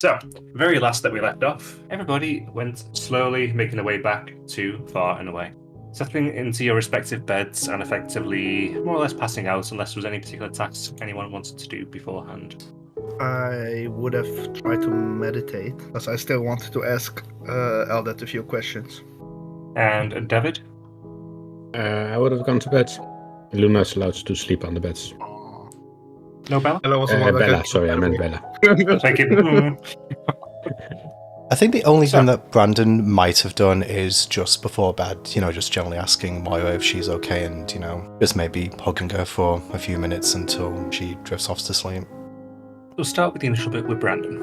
So, very last that we left off, everybody went slowly making their way back to far and away, settling into your respective beds and effectively more or less passing out unless there was any particular task anyone wanted to do beforehand. I would have tried to meditate, because I still wanted to ask Eldet a few questions. And David? I would have gone to bed. Luna's allowed to sleep on the beds. No Bella? Bella, sorry, I meant Bella. Thank you. I think the only thing that Brandon might have done is just before bed, just generally asking Moira if she's okay and, just maybe hugging her for a few minutes until she drifts off to sleep. We'll start with the initial bit with Brandon.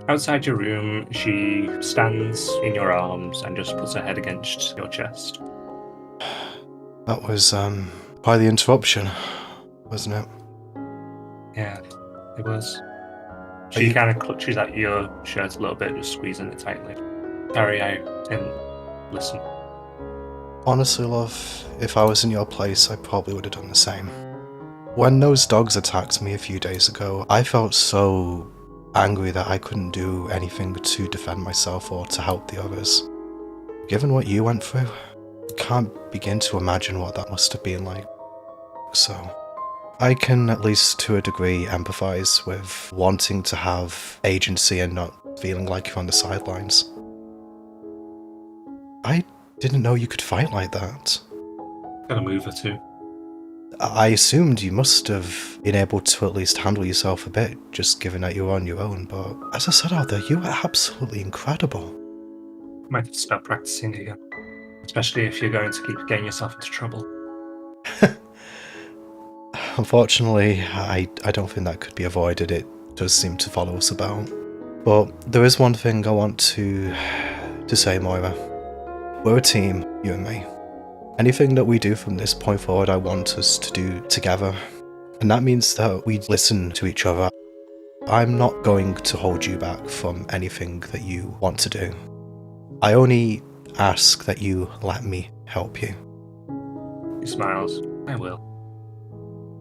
Outside your room, she stands in your arms and just puts her head against your chest. That was quite the interruption, wasn't it? Yeah, it was. She kind of clutches at your shirt a little bit, just squeezing it tightly. Sorry, I didn't listen. Honestly, love, if I was in your place, I probably would have done the same. When those dogs attacked me a few days ago, I felt so angry that I couldn't do anything to defend myself or to help the others. Given what you went through, I can't begin to imagine what that must have been like. So, I can at least to a degree empathise with wanting to have agency and not feeling like you're on the sidelines. I didn't know you could fight like that. Got a move or two. I assumed you must have been able to at least handle yourself a bit, just given that you were on your own, but as I said out there, you were absolutely incredible. Might have to start practicing again. Especially if you're going to keep getting yourself into trouble. Unfortunately, I don't think that could be avoided. It does seem to follow us about. But there is one thing I want to say, Moira. We're a team, you and me. Anything that we do from this point forward, I want us to do together. And that means that we listen to each other. I'm not going to hold you back from anything that you want to do. I only ask that you let me help you. He smiles. I will.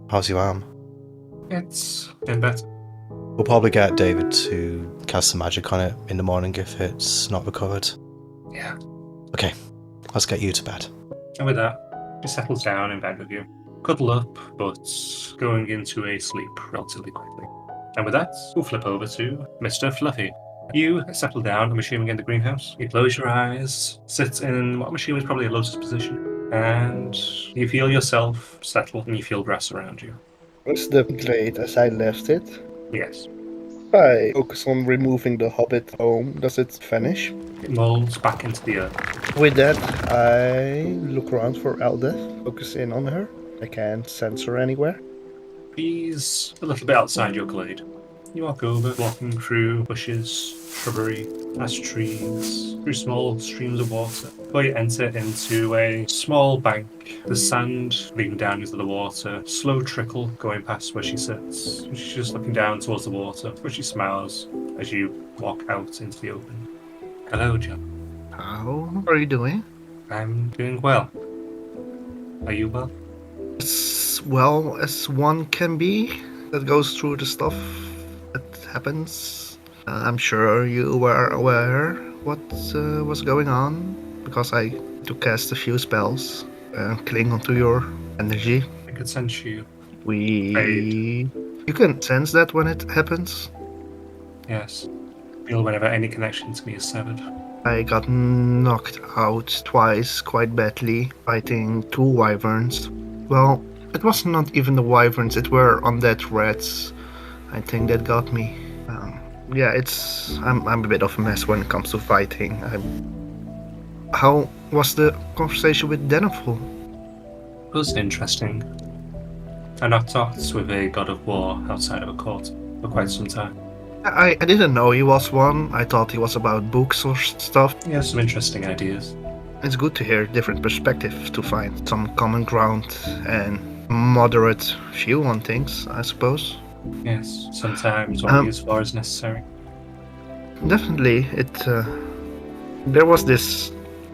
How's your arm? It's been better. We'll probably get David to cast some magic on it in the morning if it's not recovered. Yeah. Okay, let's get you to bed. And with that, she settles down in bed with you. Cuddle up, but going into a sleep relatively quickly. And with that, we'll flip over to Mr. Fluffy. You settle down, I'm assuming, in the greenhouse. You close your eyes, sit in what I'm assuming is probably a lotus position, and you feel yourself settle and you feel grass around you. Was the glade as I left it? Yes. I focus on removing the hobbit home. Does it vanish? It molds back into the earth. With that, I look around for Eldet, focus in on her. I can't sense her anywhere. She's a little bit outside your glade. You walk over, walking through bushes, shrubbery, past trees, through small streams of water, before you enter into a small bank. The sand leading down into the water, slow trickle going past where she sits. She's just looking down towards the water, where she smiles as you walk out into the open. Hello, John. How are you doing? I'm doing well. Are you well? As well as one can be that goes through the stuff that happens. I'm sure you were aware what was going on, because I had to cast a few spells, cling onto your energy. I could sense you. You can sense that when it happens. Yes. Feel whenever any connection to me is severed. I got knocked out twice quite badly, fighting 2 wyverns. Well, it was not even the wyverns, it were undead rats, I think, that got me. I'm a bit of a mess when it comes to fighting. How was the conversation with Denethor? It was interesting. I not talked with a god of war outside of a court for quite some time. I didn't know he was one. I thought he was about books or stuff. He has some interesting ideas. It's good to hear different perspectives, to find some common ground and moderate view on things, I suppose. Yes, sometimes only as far as necessary. Definitely, there was this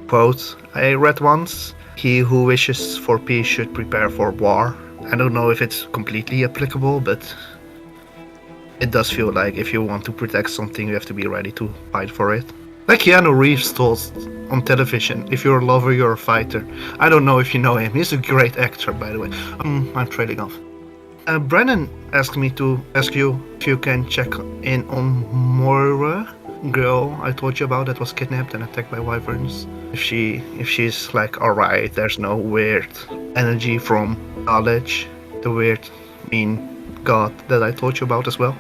quote I read once: "He who wishes for peace should prepare for war." I don't know if it's completely applicable, but it does feel like if you want to protect something, you have to be ready to fight for it. Like Keanu Reeves told on television, if you're a lover, you're a fighter. I don't know if you know him. He's a great actor, by the way. I'm trailing off. Brennan asked me to ask you if you can check in on Moira, girl I told you about that was kidnapped and attacked by wyverns. If she's like alright, there's no weird energy from knowledge, the weird mean god that I told you about as well.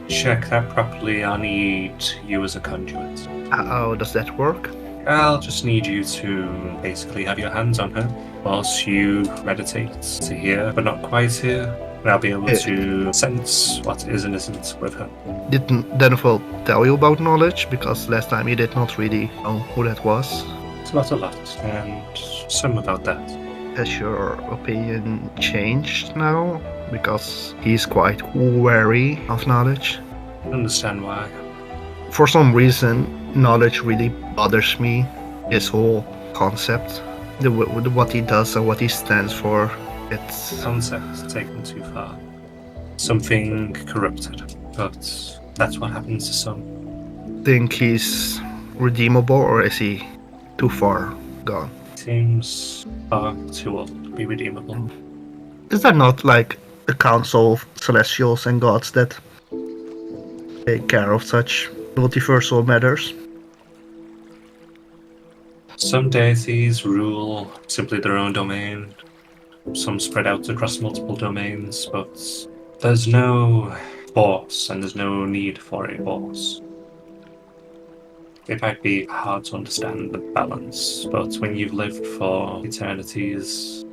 Check that properly. I need you as a conduit. How does that work? I'll just need you to basically have your hands on her whilst you meditate to hear, but not quite hear. And I'll be able to sense what is and isn't with her. Did Denver tell you about knowledge? Because last time he did not really know who that was. It's not a lot, and some about that. Has your opinion changed now? Because he's quite wary of knowledge. I understand why. For some reason, knowledge really bothers me. His whole concept, what he does and what he stands for. It's Concept taken too far. Something corrupted, but that's what happens to some. think he's redeemable, or is he too far gone? Seems far too old to be redeemable. Is there not like a council of celestials and gods that take care of such multiversal matters? Some deities rule simply their own domain. Some spread out across multiple domains, but there's no force and there's no need for a force. It might be hard to understand the balance, but when you've lived for eternities,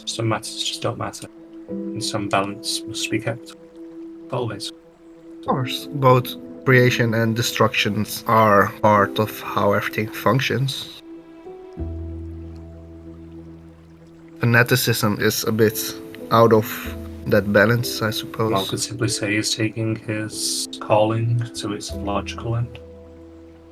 some matters just don't matter, and some balance must be kept. Always. Of course, both creation and destructions are part of how everything functions. Fanaticism is a bit out of that balance, I One suppose. could simply say he's taking his calling to its logical end.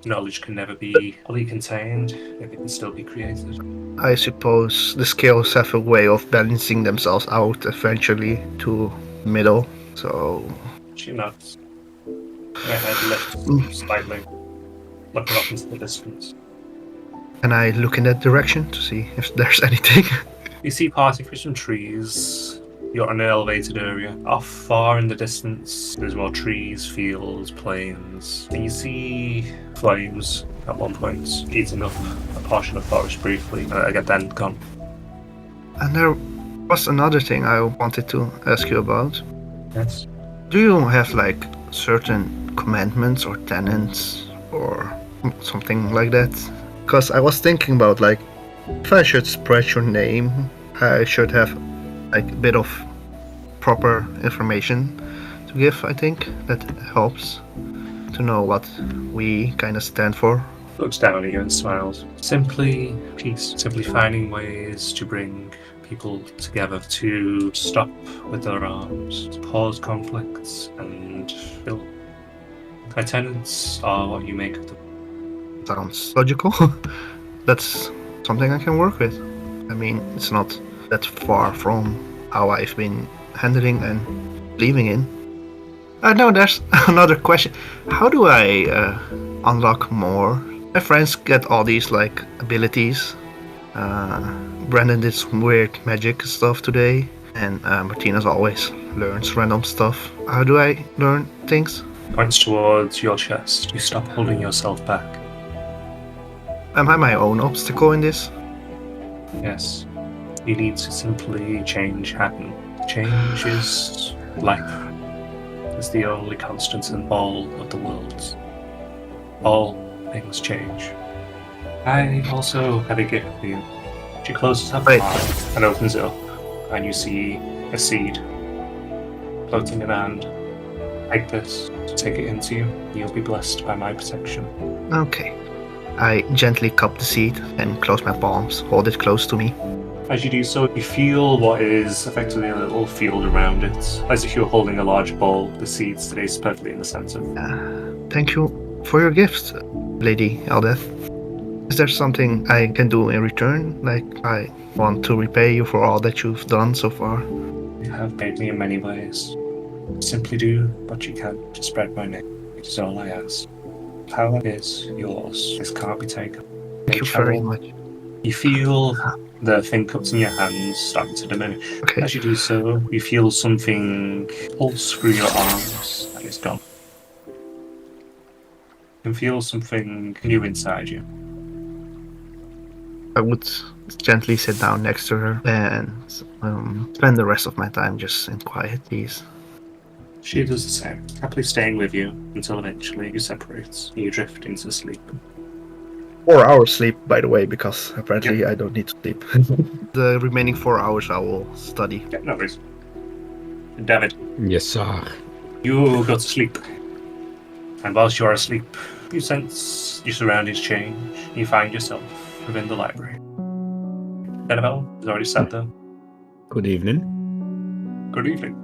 Knowledge can never be fully contained if it can still be created. I suppose the scales have a way of balancing themselves out eventually to middle, so She nods. Her head lifts slightly, looking off into the distance. can I look in that direction to see if there's anything? You see parting through some trees. You're in an elevated area. Off far in the distance, there's more trees, fields, plains. And you see flames at one point eating up a portion of forest briefly, again then gone. And there was another thing I wanted to ask you about. Yes. Do you have like certain commandments or tenets or something like that? Because I was thinking about like, if I should spread your name, I should have like a bit of proper information to give. I think that helps to know what we kind of stand for. Looks down at you and smiles. Simply peace. Simply finding ways to bring people together, to stop with their arms, to pause conflicts and build. My tenets are what you make of them. Sounds logical. That's something I can work with. I mean, it's not that far from how I've been handling and believing in. No, there's another question. How do I unlock more? My friends get all these like abilities. Brandon did some weird magic stuff today, and Martinez always learns random stuff. How do I learn things? Points towards your chest. You stop holding yourself back. Am I my own obstacle in this? Yes. You need to simply change happen. Change is life. It's the only constant in all of the worlds. All things change. I also have a gift for you. She closes her Wait. palm and opens it up, and you see a seed floating in her hand. Take this, take it into you. You'll be blessed by my protection. Okay. I gently cup the seed and close my palms, hold it close to me. As you do so, you feel what is effectively a little field around it. As if you're holding a large bowl, the seed stays perfectly in the center. Thank you for your gifts, Lady Eldeth. Is there something I can do in return? Like, I want to repay you for all that you've done so far. You have paid me in many ways. Simply do what you can to spread my name. It is all I ask. Power is yours. This can't be taken. Thank you very much. You feel the thing cups in your hands starting to diminish. Okay. As you do so, you feel something pulse through your arms and it's gone. You can feel something new inside you. I would gently sit down next to her and spend the rest of my time just in quiet peace. She does the same, happily staying with you until eventually you separate and you drift into sleep. 4 hours sleep, by the way, because apparently I don't need to sleep. The remaining 4 hours I will study. Yeah, no worries. David, Yes, sir. you go to sleep. And whilst you are asleep, you sense your surroundings change. You find yourself within the library. Annabelle is already sat there. Good evening. Good evening.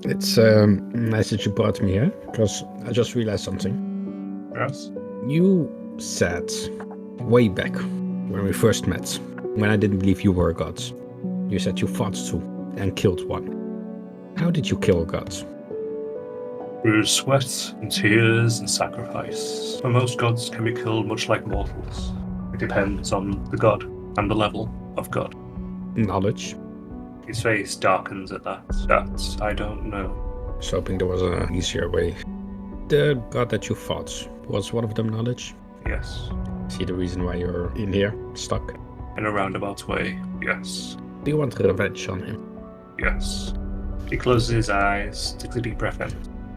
It's nice that you brought me here, because I just realized something. Yes? You said way back when we first met, when I didn't believe you were a god, you said you fought two and killed one. How did you kill a god? Through sweat and tears and sacrifice. For most gods can be killed much like mortals. It depends on the god and the level of god. Knowledge. His face darkens at that. That I don't know. I was hoping there was an easier way. The god that you fought, was one of them knowledge? Yes. See the reason why you're in here, stuck? In a roundabout way, yes. Do you want revenge on him? Yes. He closes his eyes, takes a deep breath in.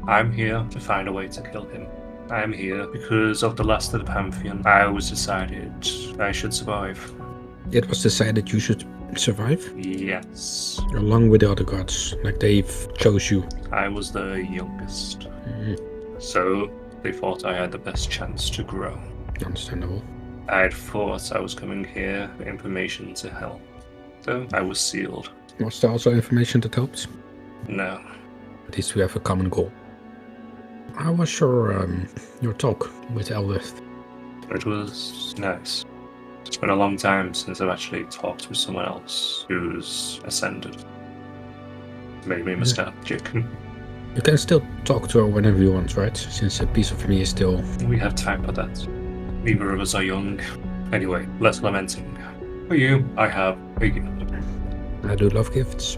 I'm here to find a way to kill him. I am here because of the last of the Pantheon. I was decided I should survive. It was decided you should survive? Yes. Along with the other gods, like they've chose you. I was the youngest. Mm, So they thought I had the best chance to grow. understandable. I had thought I was coming here for information to help. So I was sealed. Was there also information that helps? No. At least we have a common goal. How was your talk with Eldith? It was nice. It's been a long time since I've actually talked with someone else who's ascended. Made me nostalgic. You can still talk to her whenever you want, right? Since a piece of me is still... We have time for that. Neither of us are young. Anyway, less lamenting. For you, I have a gift. I do love gifts.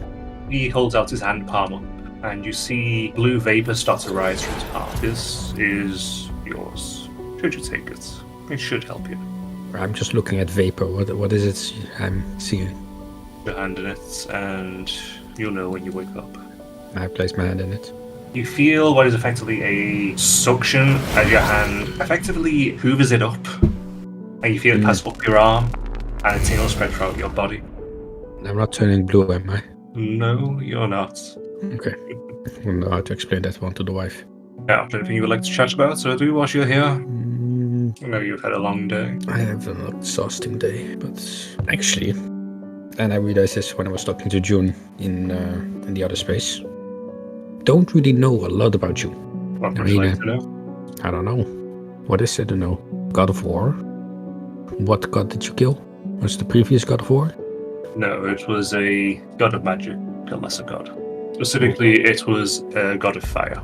He holds out his hand palm up, and you see blue vapor start to rise from his palm. This is yours. Should you take it? It should help you. I'm just looking at vapor. What is it I'm seeing? Your hand in it, and you'll know when you wake up. I place my hand in it. You feel what is effectively a suction as your hand effectively hoovers it up, and you feel it pass up your arm, and a tingle spread throughout your body. I'm not turning blue, am I? No, you're not. Okay. I don't know how to explain that one to the wife. Yeah, anything you would like to chat about, so do whilst you're here? Mm, I know you've had a long day. I have an exhausting day, but actually, and I realized this when I was talking to June in the other space, don't really know a lot about you. What would I you mean, like to know? I don't know. What is it to know? God of War? What god did you kill? Was the previous God of War? No, it was a god of magic, a lesser god. Specifically, it was a god of fire.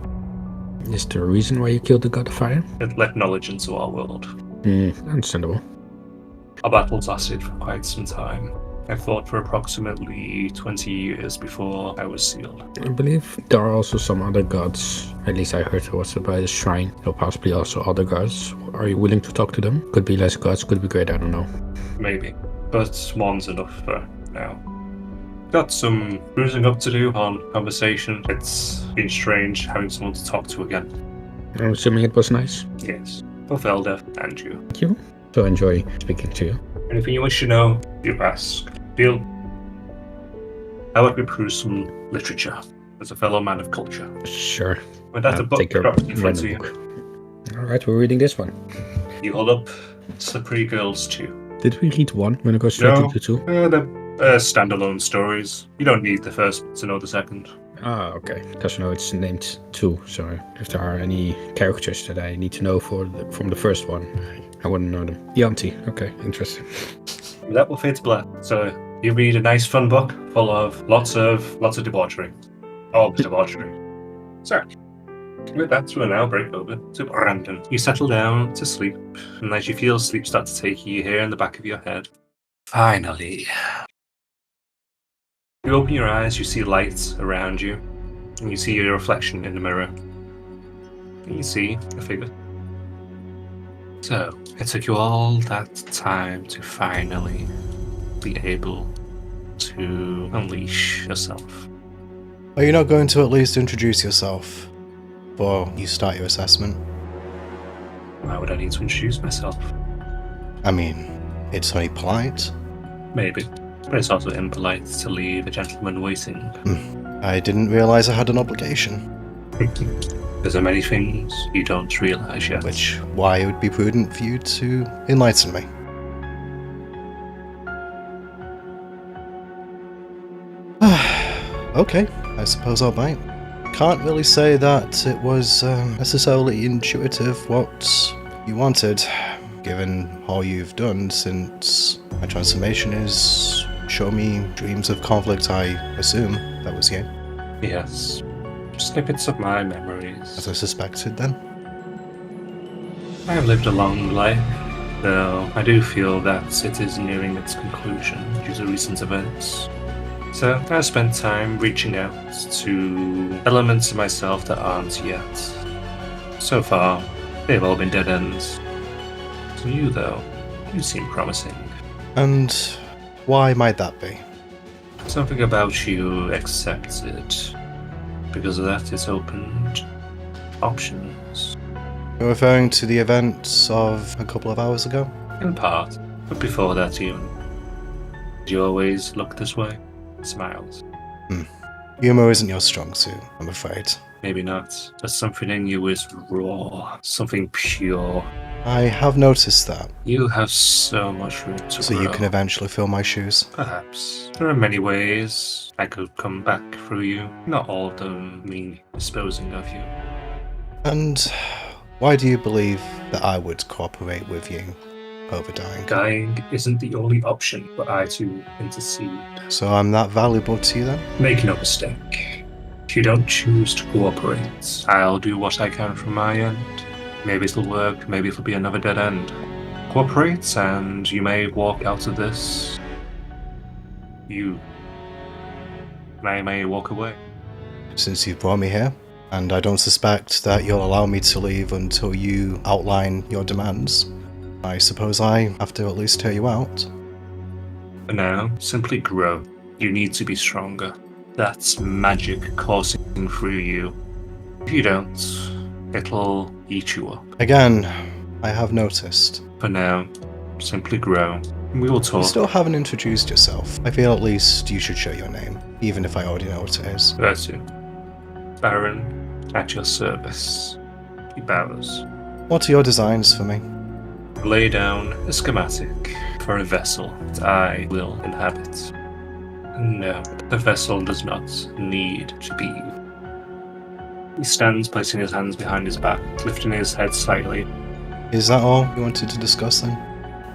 Is there a reason why you killed the God of Fire? It let knowledge into our world. Understandable. Our battles lasted for quite some time. I fought for approximately 20 years before I was sealed. I believe there are also some other gods. At least I heard there was by the shrine. Or possibly also other gods. Are you willing to talk to them? Could be less gods, could be great, I don't know. Maybe. But one's enough for now. Got some bruising up to do on conversation. It's been strange having someone to talk to again. I'm assuming it was nice. Yes. Both Elder and you. Thank you. So enjoy speaking to you. Anything you wish to know, you ask. Feel. I like to peruse some literature as a fellow man of culture. Sure. With that, a book take your dropped in front of random you. book. Alright, we're reading this one. You hold up Slippery Girls 2. Did we read one when it goes straight No. into two? They're standalone stories. You don't need the first to know the second. Ah, okay. Because you know it's named two, so if there are any characters that I need to know from the first one, I wouldn't know them. The auntie, okay, interesting. That will fade to black. So you read a nice fun book full of lots of debauchery. All debauchery. So, with that, we'll now break over to Brandon. You settle down to sleep, and as you feel sleep start to take you, you hear in the back of your head, finally. You open your eyes, you see light around you, and you see your reflection in the mirror. And you see a figure. So, it took you all that time to finally be able to unleash yourself. Are you not going to at least introduce yourself before you start your assessment? Why would I need to introduce myself? I mean, it's only polite. Maybe. But it's also impolite to leave a gentleman waiting. I didn't realise I had an obligation. There's so many things you don't realise yet. Which, why it would be prudent for you to enlighten me. Okay, I suppose I'll bite. Can't really say that it was necessarily intuitive what you wanted, given all you've done since my transformation is show me dreams of conflict. I assume that was you. Yes. Snippets of my memories. As I suspected then. I have lived a long life, though I do feel that it is nearing its conclusion due to recent events. So I spent time reaching out to elements of myself that aren't yet. So far, they've all been dead ends. To you, though, you seem promising. And why might that be? Something about you accepted. Because of that, it's opened options. You're referring to the events of a couple of hours ago? In part, but before that even. Did you always look this way? Smiles. Humor isn't your strong suit, I'm afraid. Maybe not, but something in you is raw, something pure. I have noticed that. You have so much room to So grow. you can eventually fill my shoes. Perhaps. There are many ways I could come back through you. Not all of them mean disposing of you. And why do you believe that I would cooperate with you over dying? Dying isn't the only option for I to intercede. So I'm that valuable to you then? Make no mistake. If you don't choose to cooperate, I'll do what I can from my end. Maybe it'll work, maybe it'll be another dead end. Cooperate, and you may walk out of this. You may walk away. Since you've brought me here, and I don't suspect that you'll allow me to leave until you outline your demands, I suppose I have to at least hear you out. For now, simply grow. You need to be stronger. That's magic coursing through you. If you don't, it'll eat you up. Again, I have noticed. For now, simply grow. We will You talk. still haven't introduced yourself. I feel at least you should share your name, even if I already know what it is. Virtue. Baron, at your service. He bows. What are your designs for me? Lay down a schematic for a vessel that I will inhabit. No, the vessel does not need to be you. He stands, placing his hands behind his back, lifting his head slightly. Is that all you wanted to discuss then?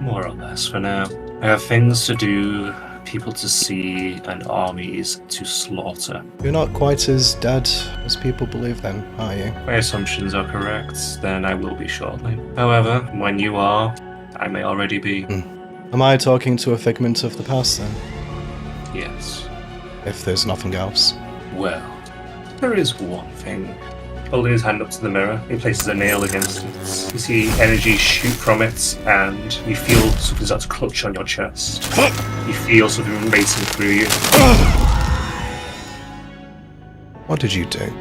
More or less for now. I have things to do, people to see, and armies to slaughter. You're not quite as dead as people believe then, are you? My assumptions are correct, then I will be shortly. However, when you are, I may already be. Am I talking to a figment of the past then? Yes. If there's nothing else. Well, there is one thing. Holding his hand up to the mirror, he places a nail against it. You see energy shoot from it, and you feel something start to clutch on your chest. You feel something racing through you. What did you do?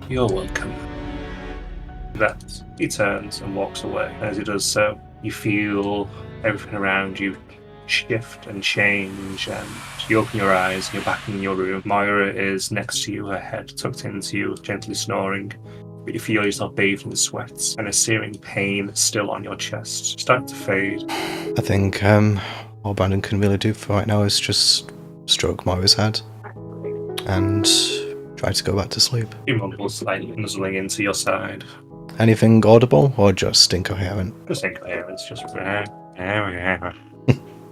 You're welcome. That he turns and walks away. As he does so, you feel everything around you shift and change, and you open your eyes and you're back in your room. Moira is next to you, her head tucked into you, gently snoring, but you feel yourself bathed in sweat and a searing pain still on your chest, starting to fade. I think all Brandon can really do for right now is just stroke Moira's head and try to go back to sleep. You mumble slightly, nuzzling into your side. Anything audible or just incoherent? Just incoherence, just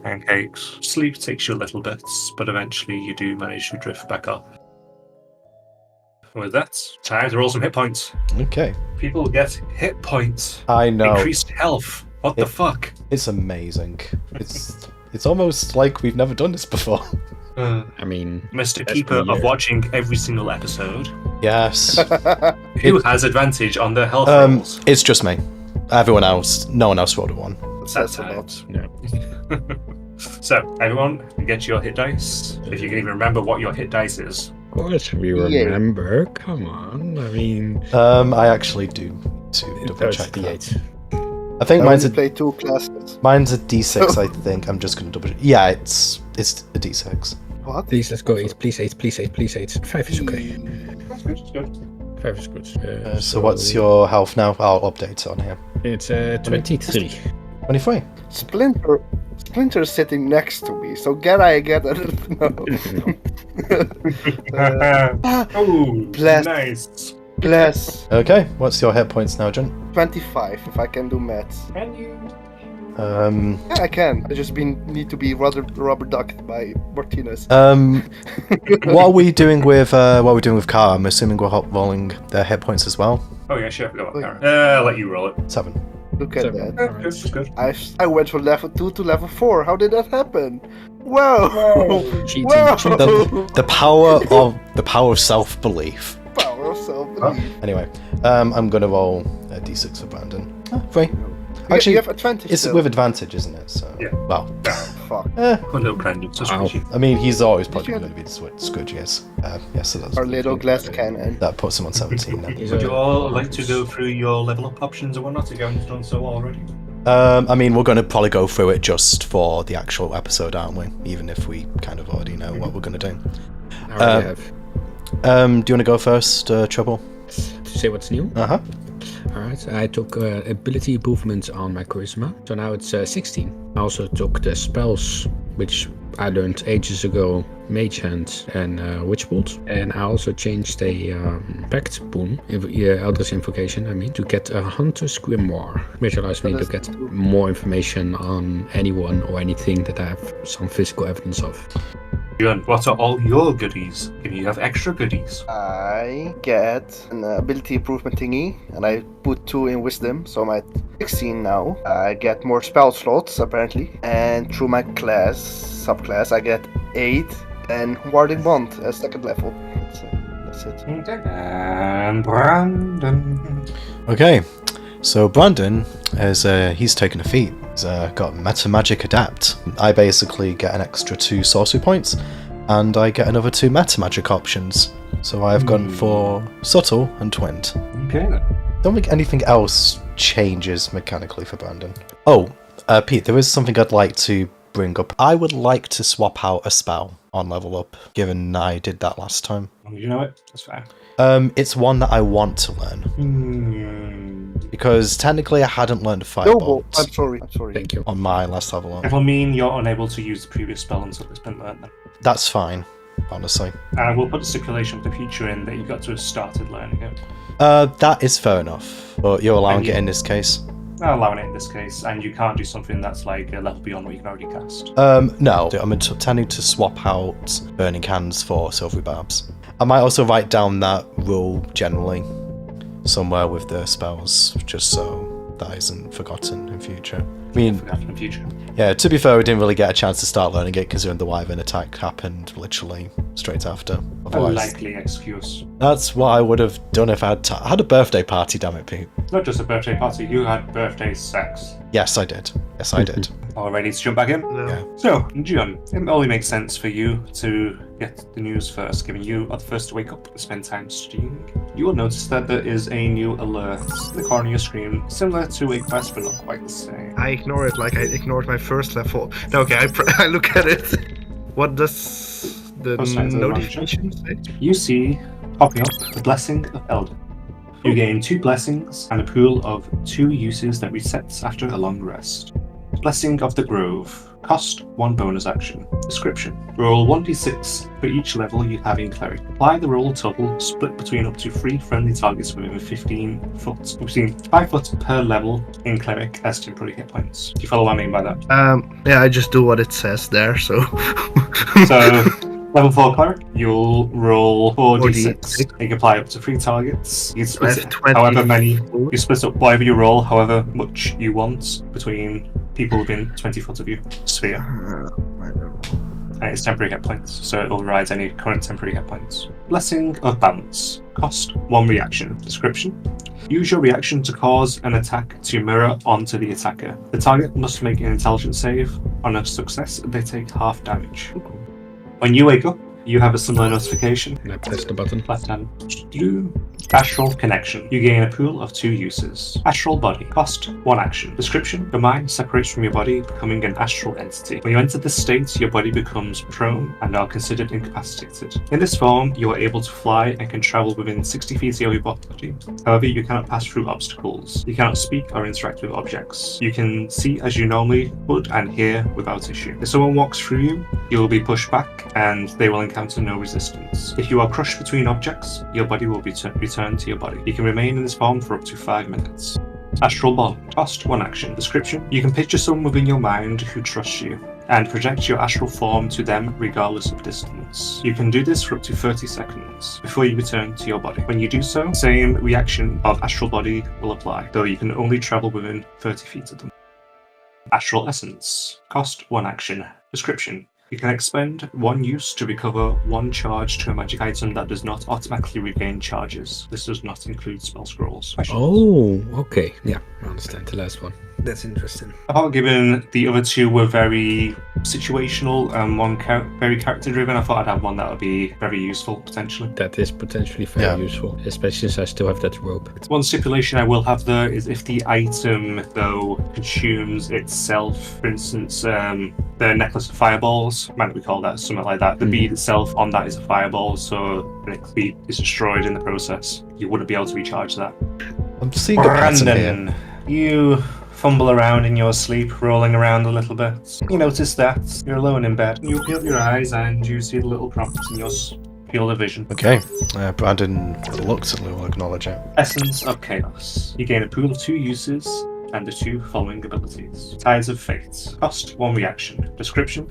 pancakes. Sleep takes you a little bit, but eventually you do manage to drift back off. And with that, time to roll some hit points. Okay. People get hit points. I know. Increased health. What the fuck? It's amazing. It's almost like we've never done this before. I mean, Mr. that's Keeper the year. of watching every single episode. Yes. Who has advantage on their health rolls? It's just me. Everyone else, no one else rolled a 1. That's a lot. yeah. So, everyone, get your hit dice. If you can even remember what your hit dice is. Of course, we remember. Come on. I mean, I actually do to double check the that. 8. I think I mine's only a play 2 classes. mine's a D6. I think I'm just gonna double. Yeah, it's a D6. What? Please, let's go 8. Please 8. Please 8. Please 8. 5 is okay. That's good, that's good. 5 is good. So what's your health now? I'll update it on here. It's 23. 23. Splinter's sitting next to me, so can I get a no? Oh, bless. nice. Bless. Okay. What's your hit points now, John? 25 if I can do maths. Can you? Yeah, I can. I just need to be rubber ducked by Martinez. What are we doing with Kara? I'm assuming we're rolling their hit points as well. Oh yeah, sure. I forgot about Karen. I'll let you roll it. 7. Look at 7. that. Good, that's good. I went from level 2 to level 4. How did that happen? Whoa! Cheating. Whoa! The power of self-belief. Power of self-belief. Anyway, I'm gonna roll a D6 for Brandon. 3. Actually, you have advantage. it's still. with advantage, isn't it? So, Yeah. well, Fuck. Oh no, Brandon. So Wow. squishy. I mean, he's always probably you going to be the Scourge, yes. Yes, so that's Our little glass cannon. that puts him on 17 now. He's Would you a- all like to go through your level up options or whatnot? If you haven't done so already. I mean, we're going to probably go through it just for the actual episode, aren't we? Even if we kind of already know what we're going to do. I already have. Do you want to go first, Trouble? To say what's new? Uh-huh. Alright, I took ability improvement on my charisma, so now it's 16. I also took the spells, which I learned ages ago, Mage Hand and Witch Bolt. And I also changed a Pact Boon, Eldritch Invocation, to get a Hunter's Grimoire, which allows me to get more information on anyone or anything that I have some physical evidence of. Bjorn, what are all your goodies? Can you have extra goodies? I get an ability improvement thingy, and I put 2 in wisdom, so I'm at 16 now. I get more spell slots, apparently, and through my subclass, I get 8 and Warding Bond as 2nd level. That's it. Okay. And Brandon. Okay, so Brandon he's taken a feat. He's got Meta Magic Adapt. I basically get an extra 2 sorcery points, and I get another 2 Meta Magic options. So I've gone for Subtle and Twinned. Okay then. Don't think anything else changes mechanically for Brandon. Oh, Pete, there is something I'd like to bring up. I would like to swap out a spell on level up, given I did that last time. You know it? That's fine. It's one that I want to learn. Because technically I hadn't learned No, Firebolt I'm sorry. Thank you. on my last level up. It'll mean you're unable to use the previous spell until it's been learned then. That's fine, honestly. And we'll put a stipulation for the future in that you've got to have started learning it. That is fair enough, but you're allowing And you- it in this case. Not allowing it in this case, and you can't do something that's like a level beyond what you can already cast. No, I'm intending to swap out Burning Hands for Silvery Barbs. I might also write down that rule generally somewhere with the spells, just so that isn't forgotten in future. I mean, Forgotten in future. yeah, to be fair, we didn't really get a chance to start learning it considering the Wyvern attack happened literally straight after. A Otherwise, likely excuse. that's what I would have done if I had a birthday party, damn it, Pete. Not just a birthday party, you had birthday sex. Yes, I did. Yes, I did. All ready to jump back in? No. Yeah. So, John, it only makes sense for you to get the news first, given you are the first to wake up and spend time studying. You will notice that there is a new alert in the corner of your screen, similar to a quest, but not quite the same. I ignore it like I ignored my first level. No, okay, I look at it. What does the Oh, sorry, the notification say? You see popping up the Blessing of Elder. You gain 2 blessings and a pool of 2 uses that resets after a long rest. Blessing of the Grove. Cost 1 bonus action. Description. Roll 1d6 for each level you have in Cleric. Apply the roll total split between up to 3 friendly targets within 15 foot. Between 5 foot per level in Cleric as temporary hit points. Do you follow what I mean by that? Yeah, I just do what it says there, so. So Level 4 cleric, you'll roll 4d6. 4d6. You can apply up to 3 targets. You can I split have it 20. however many. You split up whatever you roll, however much you want, between people within 20 foot of you. Sphere. And it's temporary hit points, so it overrides any current temporary hit points. Blessing of Balance. Cost 1 reaction. Description. Use your reaction to cause an attack to mirror onto the attacker. The target must make an intelligence save. On a success, they take half damage. When you wake up, you have a similar notification. And I press the button. Left hand. Astral Connection. You gain a pool of 2 uses. Astral Body. Cost 1 action. Description. Your mind separates from your body, becoming an astral entity. When you enter this state, your body becomes prone and are considered incapacitated. In this form, you are able to fly and can travel within 60 feet of your body. However, you cannot pass through obstacles. You cannot speak or interact with objects. You can see as you normally would and hear without issue. If someone walks through you, you will be pushed back and they will encounter no resistance. If you are crushed between objects, your body will be returned to your body. You can remain in this form for up to 5 minutes. Astral Bond. Cost 1 action. Description. You can picture someone within your mind who trusts you and project your astral form to them regardless of distance. You can do this for up to 30 seconds before you return to your body. When you do so, same reaction of astral body will apply, though you can only travel within 30 feet of them. Astral Essence. Cost 1 action. Description. You can expend 1 use to recover 1 charge to a magic item that does not automatically regain charges. This does not include spell scrolls. Questions? Oh, okay. Yeah, I understand the last one. That's interesting. I thought given the other 2 were very situational and one very character driven, I thought I'd have one that would be very useful potentially. That is potentially very useful, especially since I still have that rope. One stipulation I will have there is if the item though consumes itself, for instance, the necklace of fireballs, might we call that something like that. The bead itself on that is a fireball, so the next bead is destroyed in the process. You wouldn't be able to recharge that. I'm seeing a pattern here. Brandon, you fumble around in your sleep, rolling around a little bit. You notice that you're alone in bed. You open up your eyes and you see the little prompts in your field of vision. Okay, Brandon reluctantly will acknowledge it. Essence of Chaos. You gain a pool of 2 uses and the 2 following abilities. Tides of Fate. Cost 1 reaction. Description.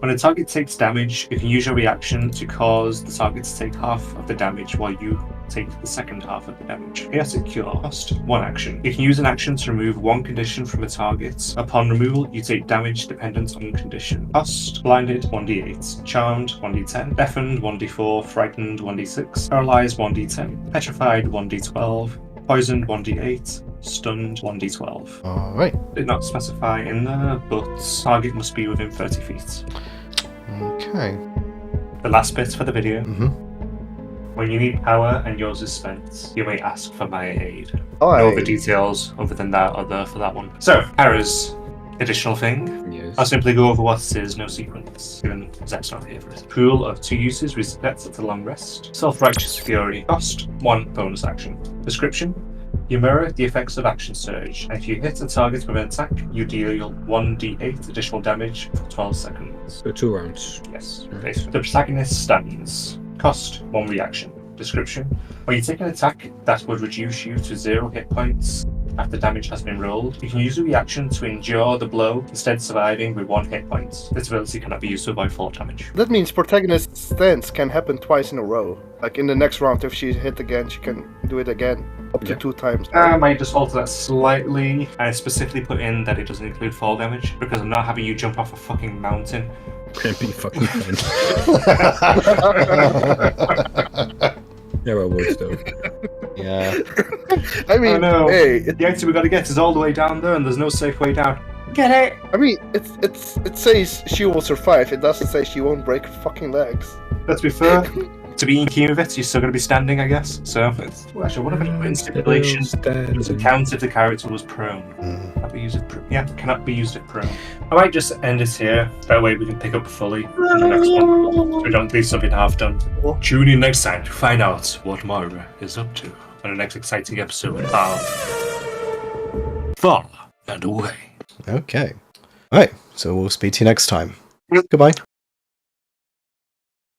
When a target takes damage, you can use your reaction to cause the target to take half of the damage while you take the second half of the damage. Chaotic Cure. Cost 1 action. You can use an action to remove 1 condition from a target. Upon removal, you take damage dependent on condition. Cost. Blinded 1d8. Charmed 1d10. Deafened 1d4. Frightened 1d6. Paralyzed 1d10. Petrified 1d12. Poisoned 1d8. Stunned 1d12. Alright. Did not specify in there, but target must be within 30 feet. Okay. The last bit for the video. Mm-hmm. When you need power and yours is spent, you may ask for my aid. Oh, No other details other than that are there for that one. So, Hera's additional thing. Yes. I'll simply go over what it is, no sequence, given Zach's not here for it. Pool of 2 uses resets at a long rest. Self-Righteous Fury. Cost 1 bonus action. Description. You mirror the effects of Action Surge, and if you hit a target with an attack, you deal 1d8 additional damage for 12 seconds. So 2 rounds. Yes, basically. The protagonist stands. Cost 1 reaction. Description. When you take an attack that would reduce you to 0 hit points after damage has been rolled, you can use a reaction to endure the blow, instead surviving with 1 hit point. This ability cannot be used to avoid fall damage. That means protagonist's stance can happen twice in a row. Like in the next round, if she's hit again, she can do it again. Up to 2 times. I might just alter that slightly and specifically put in that it doesn't include fall damage, because I'm not having you jump off a fucking mountain. Can't be fucking fun. There are words though. Yeah. I mean, Oh no. hey, The item we gotta get is all the way down there and there's no safe way down. Get it! I mean, it says she will survive. It doesn't say she won't break fucking legs. Let's be fair. To be in keen with it, you're still going to be standing, I guess. So, well, actually, what if I put in stipulation? Does it count if the character was prone? Cannot be used if cannot be used if prone. I might just end it here. That way we can pick up fully in the next one. So we don't leave something half done. Tune in next time to find out what Moira is up to on the next exciting episode of Far and Away. Okay. Alright, so we'll speak to you next time. Goodbye.